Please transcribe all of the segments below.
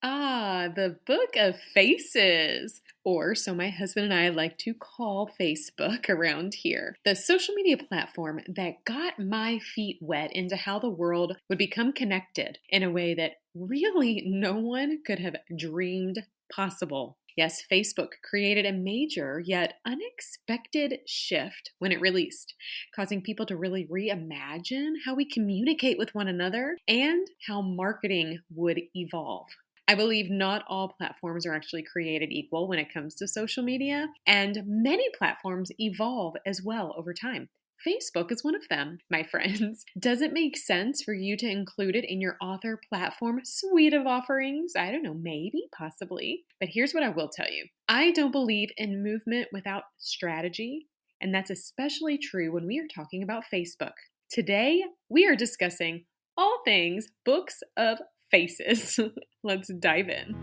The Book of Faces, or so my husband and I like to call Facebook around here. The social media platform that got my feet wet into how the world would become connected in a way that really no one could have dreamed possible. Yes, Facebook created a major yet unexpected shift when it released, causing people to really reimagine how we communicate with one another and how marketing would evolve. I believe not all platforms are actually created equal when it comes to social media, and many platforms evolve as well over time. Facebook is one of them, my friends. Does it make sense for you to include it in your author platform suite of offerings? I don't know, maybe, possibly. But here's what I will tell you. I don't believe in movement without strategy, and that's especially true when we are talking about Facebook. Today, we are discussing all things books of faces. Let's dive in.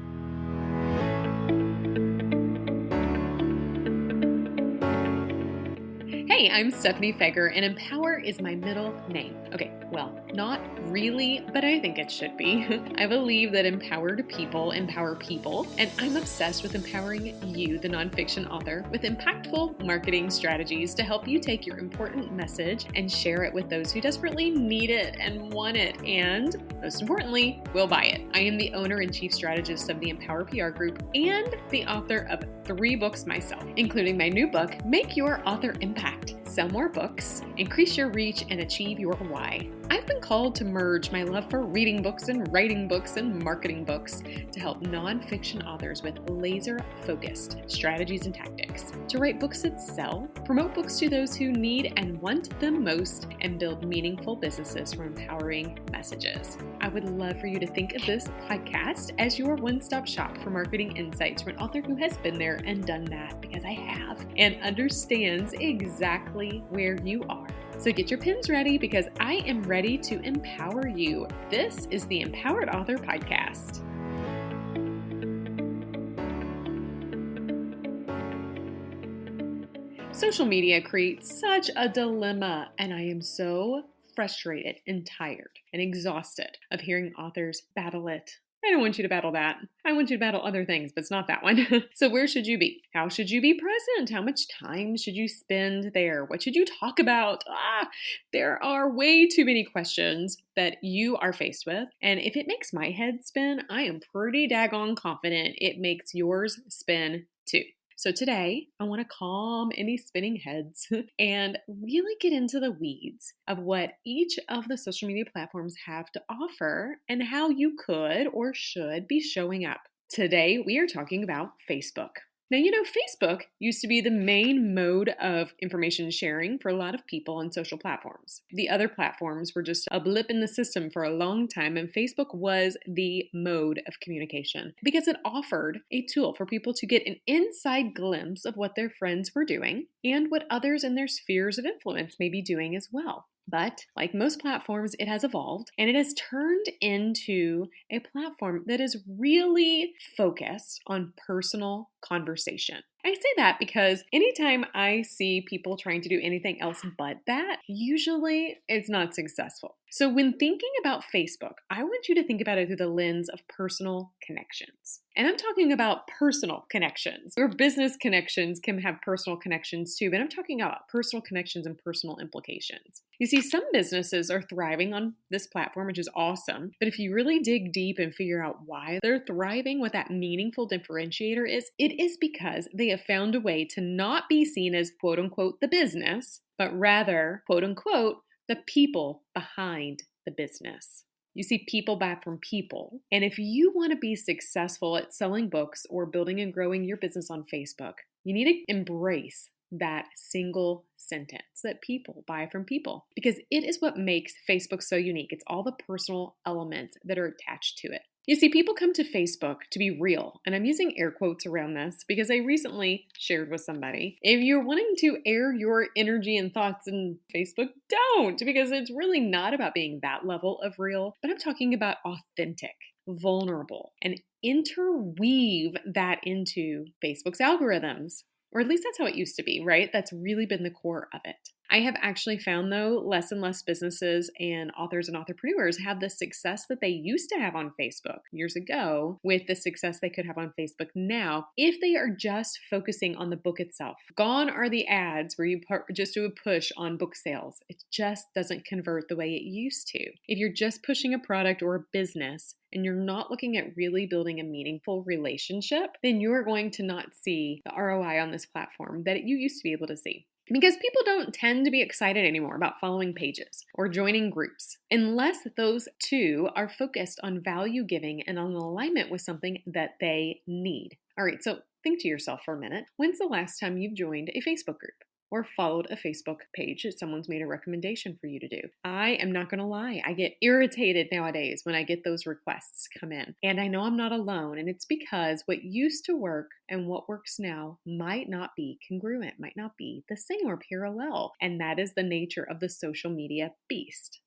Hey, I'm Stephanie Feger, and Empower is my middle name. Okay, well, not really, but I think it should be. I believe that empowered people empower people, and I'm obsessed with empowering you, the nonfiction author, with impactful marketing strategies to help you take your important message and share it with those who desperately need it and want it, and most importantly, will buy it. I am the owner and chief strategist of the Empower PR Group and the author of 3 books myself, including my new book, Make Your Author Impact. Sell more books, increase your reach, and achieve your why. I've been called to merge my love for reading books and writing books and marketing books to help nonfiction authors with laser-focused strategies and tactics to write books that sell, promote books to those who need and want them most, and build meaningful businesses from empowering messages. I would love for you to think of this podcast as your one-stop shop for marketing insights from an author who has been there and done that, because I have, and understands exactly where you are. So get your pens ready, because I am ready to empower you. This is the Empowered Author Podcast. Social media creates such a dilemma, and I am so frustrated and tired and exhausted of hearing authors battle it. I don't want you to battle that. I want you to battle other things, but it's not that one. So where should you be? How should you be present? How much time should you spend there? What should you talk about? There are way too many questions that you are faced with. And if it makes my head spin, I am pretty daggone confident it makes yours spin too. So today, I want to calm any spinning heads and really get into the weeds of what each of the social media platforms have to offer and how you could or should be showing up. Today, we are talking about Facebook. Now, Facebook used to be the main mode of information sharing for a lot of people on social platforms. The other platforms were just a blip in the system for a long time, and Facebook was the mode of communication because it offered a tool for people to get an inside glimpse of what their friends were doing and what others in their spheres of influence may be doing as well. But like most platforms, it has evolved and it has turned into a platform that is really focused on personal conversation. I say that because anytime I see people trying to do anything else but that, usually it's not successful. So when thinking about Facebook, I want you to think about it through the lens of personal connections. And I'm talking about personal connections. Your business connections can have personal connections too, but I'm talking about personal connections and personal implications. You see, some businesses are thriving on this platform, which is awesome. But if you really dig deep and figure out why they're thriving, what that meaningful differentiator is, it is because they have found a way to not be seen as quote unquote the business, but rather quote unquote the people behind the business. You see, people buy from people. And if you want to be successful at selling books or building and growing your business on Facebook, you need to embrace that single sentence that people buy from people, because it is what makes Facebook so unique. It's all the personal elements that are attached to it. You see, people come to Facebook to be real, and I'm using air quotes around this because I recently shared with somebody, if you're wanting to air your energy and thoughts in Facebook, don't, because it's really not about being that level of real, but I'm talking about authentic, vulnerable, and interweave that into Facebook's algorithms. Or at least that's how it used to be, right? That's really been the core of it. I have actually found, though, less and less businesses and authors and entrepreneurs have the success that they used to have on Facebook years ago with the success they could have on Facebook now if they are just focusing on the book itself. Gone are the ads where you just do a push on book sales. It just doesn't convert the way it used to. If you're just pushing a product or a business and you're not looking at really building a meaningful relationship, then you're going to not see the ROI on this platform that you used to be able to see. Because people don't tend to be excited anymore about following pages or joining groups unless those two are focused on value giving and on alignment with something that they need. All right, so think to yourself for a minute. When's the last time you've joined a Facebook group or followed a Facebook page that someone's made a recommendation for you to do? I am not going to lie. I get irritated nowadays when I get those requests come in. And I know I'm not alone. And it's because what used to work and what works now might not be congruent, might not be the same or parallel. And that is the nature of the social media beast.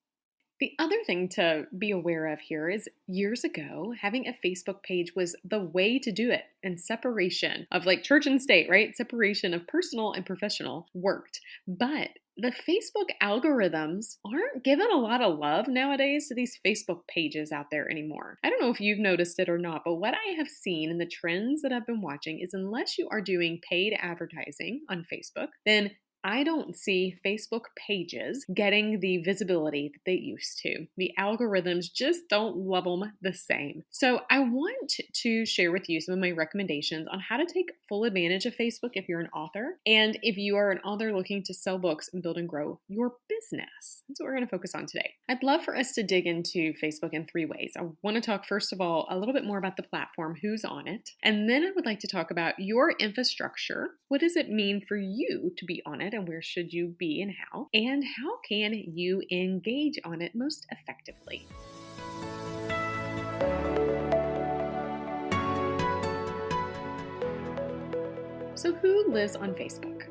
The other thing to be aware of here is years ago, having a Facebook page was the way to do it, and separation of like church and state, right? Separation of personal and professional worked. But the Facebook algorithms aren't given a lot of love nowadays to these Facebook pages out there anymore. I don't know if you've noticed it or not, but what I have seen in the trends that I've been watching is unless you are doing paid advertising on Facebook, then I don't see Facebook pages getting the visibility that they used to. The algorithms just don't love them the same. So I want to share with you some of my recommendations on how to take full advantage of Facebook if you're an author, and if you are an author looking to sell books and build and grow your business. That's what we're going to focus on today. I'd love for us to dig into Facebook in 3 ways. I want to talk, first of all, a little bit more about the platform, who's on it, and then I would like to talk about your infrastructure. What does it mean for you to be on it? And where should you be and how? And how can you engage on it most effectively? So who lives on Facebook?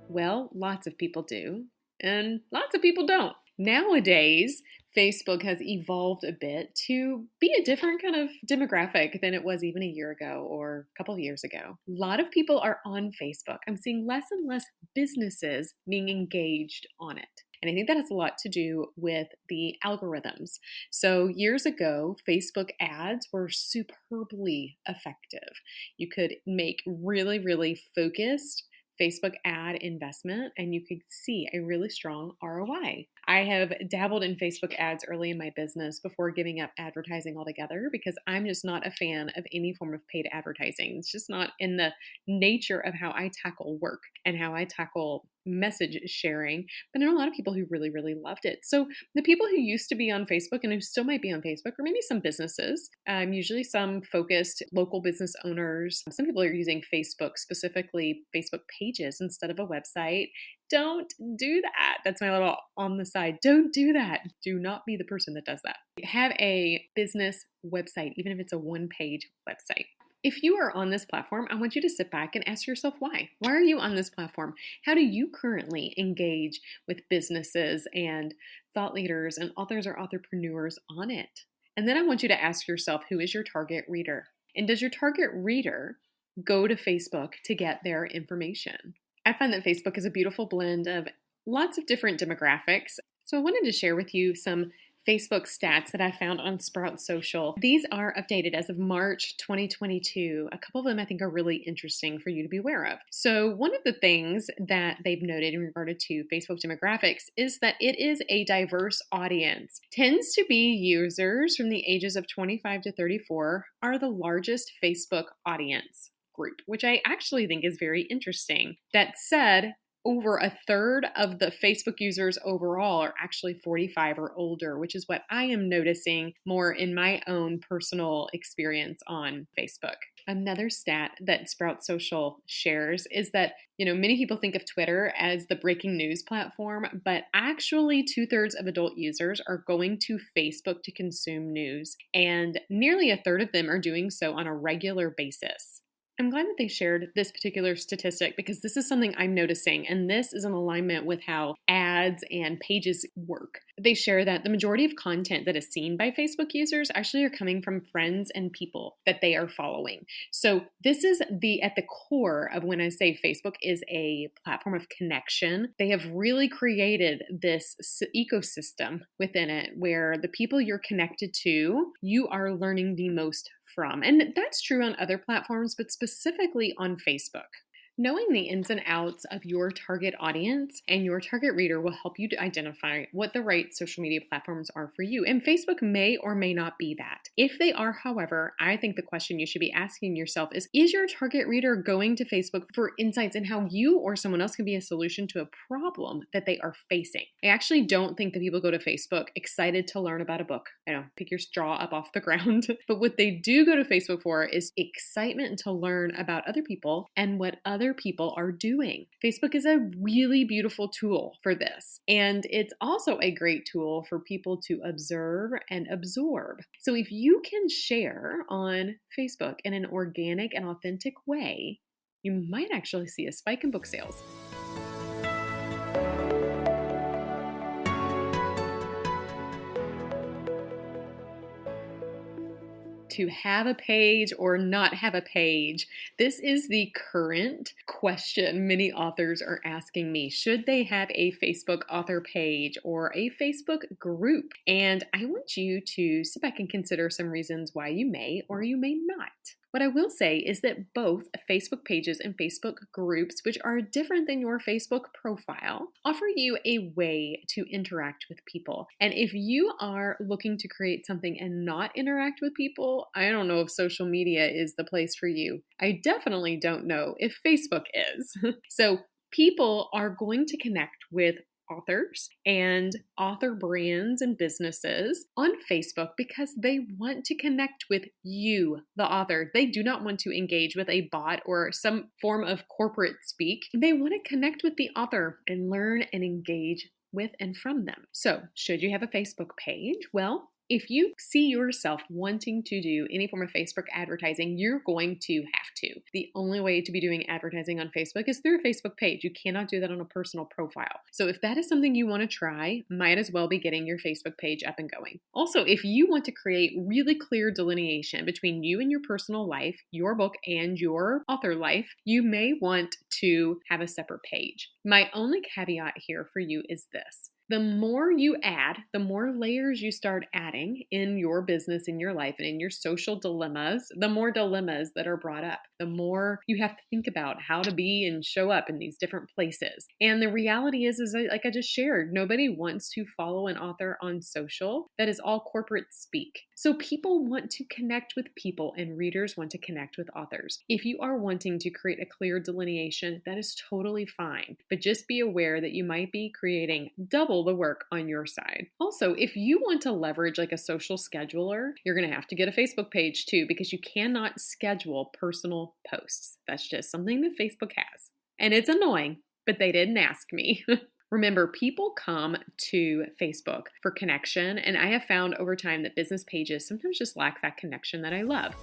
Well, lots of people do, and lots of people don't. Nowadays, Facebook has evolved a bit to be a different kind of demographic than it was even a year ago or a couple of years ago. A lot of people are on Facebook. I'm seeing less and less businesses being engaged on it. And I think that has a lot to do with the algorithms. So years ago, Facebook ads were superbly effective. You could make really, really focused Facebook ad investment and you could see a really strong ROI. I have dabbled in Facebook ads early in my business before giving up advertising altogether because I'm just not a fan of any form of paid advertising. It's just not in the nature of how I tackle work and how I tackle message sharing. But I know a lot of people who really, really loved it. So the people who used to be on Facebook and who still might be on Facebook, or maybe some businesses, usually some focused local business owners. Some people are using Facebook, specifically Facebook pages instead of a website. Don't do that. That's my little on the side. Don't do that. Do not be the person that does that. Have a business website, even if it's a one-page website. If you are on this platform, I want you to sit back and ask yourself why. Why are you on this platform? How do you currently engage with businesses and thought leaders and authors or entrepreneurs on it? And then I want you to ask yourself, who is your target reader? And does your target reader go to Facebook to get their information? I find that Facebook is a beautiful blend of lots of different demographics. So I wanted to share with you some Facebook stats that I found on Sprout Social. These are updated as of March 2022. A couple of them I think are really interesting for you to be aware of. So one of the things that they've noted in regard to Facebook demographics is that it is a diverse audience. Tends to be users from the ages of 25 to 34 are the largest Facebook audience group, which I actually think is very interesting. That said, over a third of the Facebook users overall are actually 45 or older, which is what I am noticing more in my own personal experience on Facebook. Another stat that Sprout Social shares is that, many people think of Twitter as the breaking news platform, but actually 2/3 of adult users are going to Facebook to consume news, and nearly a third of them are doing so on a regular basis. I'm glad that they shared this particular statistic because this is something I'm noticing, and this is in alignment with how ads and pages work. They share that the majority of content that is seen by Facebook users actually are coming from friends and people that they are following. So this is at the core of when I say Facebook is a platform of connection. They have really created this ecosystem within it where the people you're connected to, you are learning the most from. And that's true on other platforms, but specifically on Facebook. Knowing the ins and outs of your target audience and your target reader will help you to identify what the right social media platforms are for you. And Facebook may or may not be that. If they are, however, I think the question you should be asking yourself is your target reader going to Facebook for insights in how you or someone else can be a solution to a problem that they are facing? I actually don't think that people go to Facebook excited to learn about a book. I know, pick your straw up off the ground. But what they do go to Facebook for is excitement to learn about other people and what other people are doing. Facebook is a really beautiful tool for this. And it's also a great tool for people to observe and absorb. So if you can share on Facebook in an organic and authentic way, you might actually see a spike in book sales. To have a page or not have a page? This is the current question many authors are asking me. Should they have a Facebook author page or a Facebook group? And I want you to sit back and consider some reasons why you may or you may not. What I will say is that both Facebook pages and Facebook groups, which are different than your Facebook profile, offer you a way to interact with people. And if you are looking to create something and not interact with people, I don't know if social media is the place for you. I definitely don't know if Facebook is. So people are going to connect with authors and author brands and businesses on Facebook because they want to connect with you, the author. They do not want to engage with a bot or some form of corporate speak. They want to connect with the author and learn and engage with and from them. So, should you have a Facebook page? Well, if you see yourself wanting to do any form of Facebook advertising, you're going to have to. The only way to be doing advertising on Facebook is through a Facebook page. You cannot do that on a personal profile. So if that is something you want to try, might as well be getting your Facebook page up and going. Also, if you want to create really clear delineation between you and your personal life, your book, and your author life, you may want to have a separate page. My only caveat here for you is this. The more you add, the more layers you start adding in your business, in your life, and in your social dilemmas, the more dilemmas that are brought up, the more you have to think about how to be and show up in these different places. And the reality is like I just shared, nobody wants to follow an author on social that is all corporate speak. So people want to connect with people and readers want to connect with authors. If you are wanting to create a clear delineation, that is totally fine. But just be aware that you might be creating double the work on your side. Also, if you want to leverage like a social scheduler, you're going to have to get a Facebook page too, because you cannot schedule personal posts. That's just something that Facebook has. And it's annoying, but they didn't ask me. Remember, people come to Facebook for connection, and I have found over time that business pages sometimes just lack that connection that I love.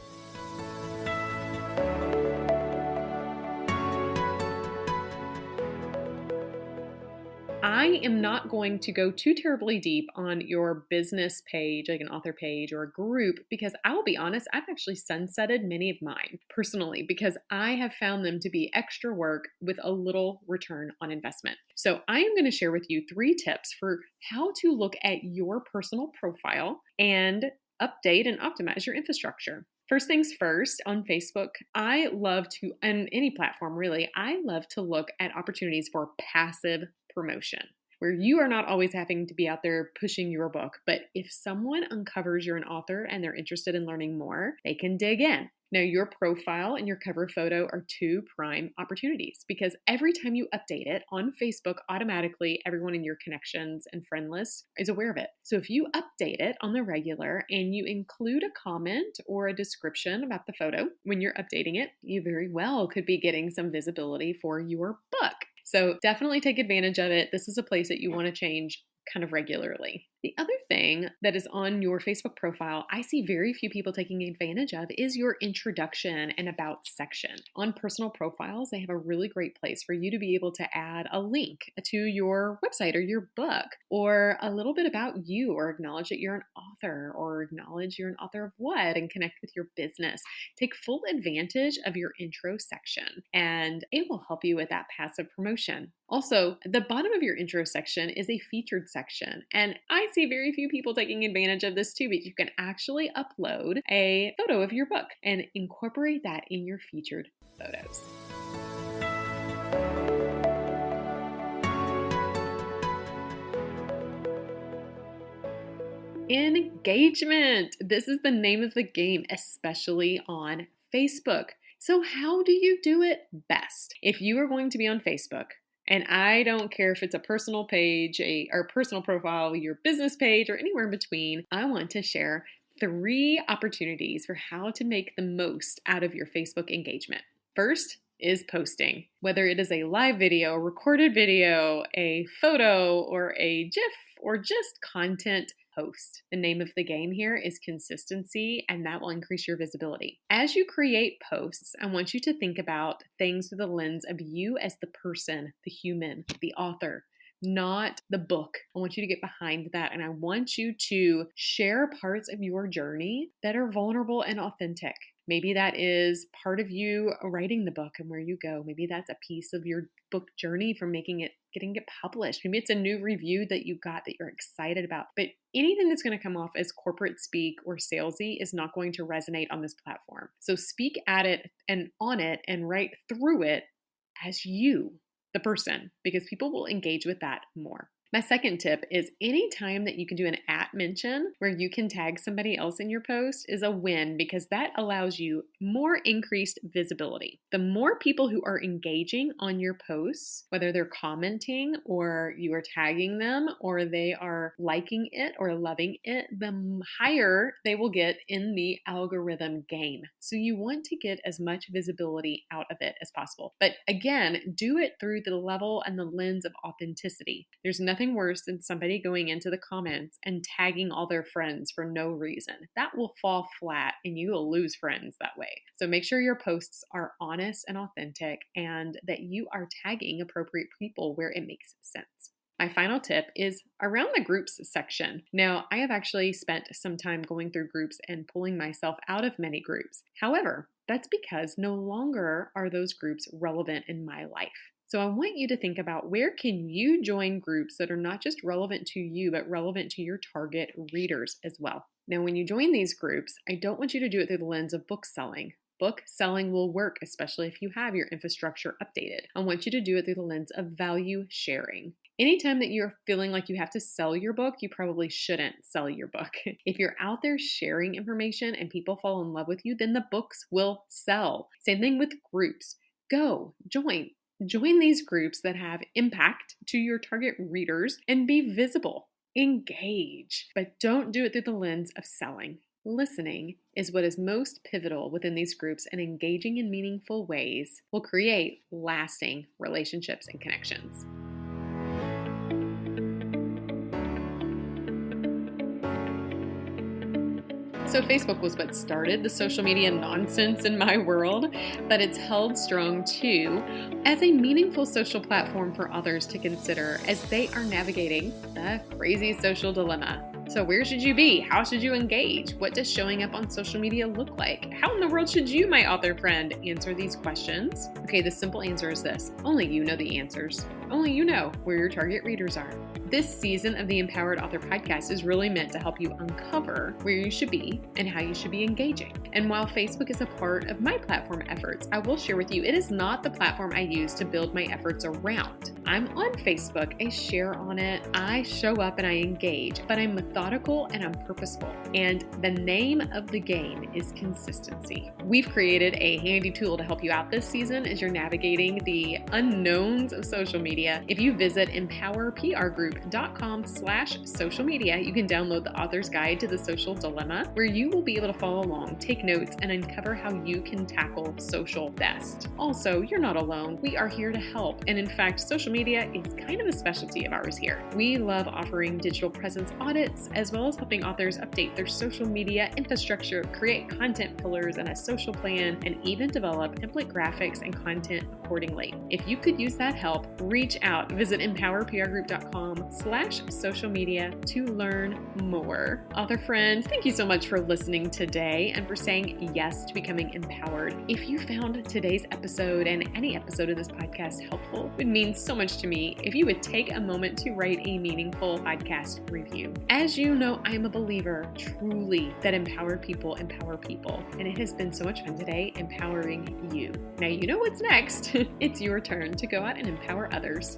I am not going to go too terribly deep on your business page, like an author page or a group, because I will be honest, I've actually sunsetted many of mine personally because I have found them to be extra work with a little return on investment. So I am going to share with you 3 tips for how to look at your personal profile and update and optimize your infrastructure. First things first, on Facebook, I love to, and any platform really, I love to look at opportunities for passive promotion, where you are not always having to be out there pushing your book. But if someone uncovers you're an author and they're interested in learning more, they can dig in. Now, your profile and your cover photo are 2 prime opportunities because every time you update it on Facebook, automatically everyone in your connections and friend list is aware of it. So if you update it on the regular and you include a comment or a description about the photo when you're updating it, you very well could be getting some visibility for your book. So definitely take advantage of it. This is a place that you want to change kind of regularly. The other thing that is on your Facebook profile, I see very few people taking advantage of, is your introduction and about section. On personal profiles, they have a really great place for you to be able to add a link to your website or your book, or a little bit about you, or acknowledge that you're an author, or acknowledge you're an author of what, and connect with your business. Take full advantage of your intro section, and it will help you with that passive promotion. Also, the bottom of your intro section is a featured section, and I see very few people taking advantage of this too, but you can actually upload a photo of your book and incorporate that in your featured photos. Engagement. This is the name of the game, especially on Facebook. So how do you do it best? If you are going to be on Facebook, and I don't care if it's a personal page, or personal profile, your business page, or anywhere in between, I want to share 3 opportunities for how to make the most out of your Facebook engagement. First is posting. Whether it is a live video, a recorded video, a photo, or a GIF, or just content, post. The name of the game here is consistency, and that will increase your visibility. As you create posts, I want you to think about things through the lens of you as the person, the human, the author, not the book. I want you to get behind that, and I want you to share parts of your journey that are vulnerable and authentic. Maybe that is part of you writing the book and where you go. Maybe that's a piece of your book journey from getting it published. Maybe it's a new review that you got that you're excited about. But anything that's going to come off as corporate speak or salesy is not going to resonate on this platform. So speak at it and on it and write through it as you, the person, because people will engage with that more. My second tip is anytime that you can do an @ mention where you can tag somebody else in your post is a win, because that allows you more increased visibility. The more people who are engaging on your posts, whether they're commenting or you are tagging them or they are liking it or loving it, the higher they will get in the algorithm game. So you want to get as much visibility out of it as possible. But again, do it through the level and the lens of authenticity. There's nothing worse than somebody going into the comments and tagging all their friends for no reason. That will fall flat and you will lose friends that way. So make sure your posts are honest and authentic and that you are tagging appropriate people where it makes sense. My final tip is around the groups section. Now, I have actually spent some time going through groups and pulling myself out of many groups. However, that's because no longer are those groups relevant in my life. So I want you to think about where can you join groups that are not just relevant to you, but relevant to your target readers as well. Now, when you join these groups, I don't want you to do it through the lens of book selling. Book selling will work, especially if you have your infrastructure updated. I want you to do it through the lens of value sharing. Anytime that you're feeling like you have to sell your book, you probably shouldn't sell your book. If you're out there sharing information and people fall in love with you, then the books will sell. Same thing with groups. Go, join these groups that have impact to your target readers and be visible. Engage, but don't do it through the lens of selling. Listening is what is most pivotal within these groups, and engaging in meaningful ways will create lasting relationships and connections. So Facebook was what started the social media nonsense in my world, but it's held strong too as a meaningful social platform for others to consider as they are navigating the crazy social dilemma. So where should you be? How should you engage? What does showing up on social media look like? How in the world should you, my author friend, answer these questions? Okay, the simple answer is this. Only you know the answers. Only you know where your target readers are. This season of the Empowered Author Podcast is really meant to help you uncover where you should be and how you should be engaging. And while Facebook is a part of my platform efforts, I will share with you, it is not the platform I use to build my efforts around. I'm on Facebook, I share on it, I show up and I engage, but I'm methodical and I'm purposeful. And the name of the game is consistency. We've created a handy tool to help you out this season as you're navigating the unknowns of social media media. If you visit empowerprgroup.com/social media, you can download the author's guide to the social dilemma, where you will be able to follow along, take notes, and uncover how you can tackle social best. Also, you're not alone. We are here to help. And in fact, social media is kind of a specialty of ours here. We love offering digital presence audits, as well as helping authors update their social media infrastructure, create content pillars and a social plan, and even develop template graphics and content accordingly. If you could use that help, reach out. Visit empowerprgroup.com/social media to learn more. Author friend, thank you so much for listening today and for saying yes to becoming empowered. If you found today's episode and any episode of this podcast helpful, it would mean so much to me if you would take a moment to write a meaningful podcast review. As you know, I'm a believer truly that empowered people empower people, and it has been so much fun today empowering you. Now you know what's next. It's your turn to go out and empower others.